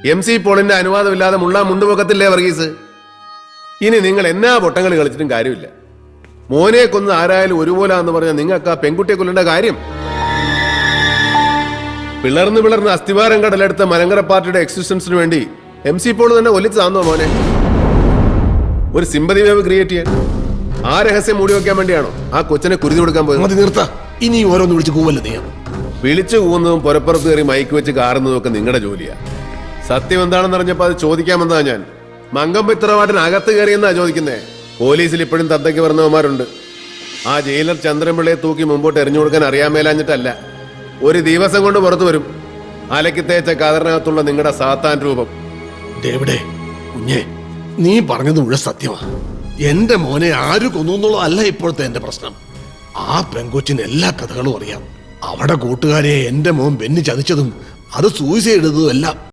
MC പോളിന്റെ അനുവാദമില്ലാതെ മുള്ളാൻ മുണ്ടുപൊക്കത്തില്ലേ വർഗീസ്? ഇനി നിങ്ങൾ എന്നാ പൊട്ടങ്ങൾ കളിച്ചിട്ടും കാര്യമില്ല. മോനെ കൊന്ന് ആരായാലും ഒരുപോലാന്ന് പറഞ്ഞാൽ നിങ്ങൾക്ക് ആ പെൺകുട്ടിയെ കൊല്ലേണ്ട കാര്യം. പിളർന്ന് അസ്ഥിവാരം കടലെടുത്ത മലങ്കര പാർട്ടിയുടെ എക്സിസ്റ്റൻസിന് വേണ്ടി MC പോൾ തന്നെ ഒലിച്ചതാന്നോ മോനെ? ഒരു സിമ്പതി വേവ് ക്രിയേറ്റ് ചെയ്യാൻ ആ രഹസ്യം മൂടി വെക്കാൻ വേണ്ടിയാണോ ആ കൊച്ചിനെ കുരുതി കൊടുക്കാൻ പോയത്? നിർത്ത, ഇനി ഓരോന്ന് വിളിച്ച് കൂവല്ല നീ. വിളിച്ചു കൂവുന്നതും പുറപ്പുറത്ത് കയറി മൈക്ക് വെച്ച് കാറുന്നതും ഒക്കെ നിങ്ങളുടെ ജോലിയാ. സത്യം എന്താണെന്ന് അറിഞ്ഞപ്പോ അത് ചോദിക്കാമെന്നാ ഞാൻ. മങ്കമ്പിത്രവാട്ടിനകത്ത് കയറിയെന്നാ ചോദിക്കുന്നേ. പോലീസിൽ ഇപ്പോഴും തത്തയ്ക്ക് പറഞ്ഞവന്മാരുണ്ട്. ആ ജയിലർ ചന്ദ്രൻപിള്ളയെ തൂക്കി മുമ്പോട്ട് എറിഞ്ഞു കൊടുക്കാൻ അറിയാൻ മേലാഞ്ഞിട്ടല്ല. ഒരു ദിവസം കൊണ്ട് പുറത്തു വരും അലക്കി തേച്ച കതറിനകത്തുള്ള നിങ്ങളുടെ സാത്താൻ രൂപം. ഡേവിഡേ കുഞ്ഞേ, നീ പറഞ്ഞത് മുഴുവൻ സത്യമാ. എന്റെ മോനെ ആര് കൊന്നു എന്നുള്ളതല്ല ഇപ്പോഴത്തെ എന്റെ പ്രശ്നം. ആ പെങ്കൊച്ചിന് എല്ലാ കഥകളും അറിയാം. അവിടെ കൂട്ടുകാരെ എന്റെ മോൻ ബെന്നി ചതിച്ചതും അത് സൂയിസൈഡ് ചെയ്തതും എല്ലാം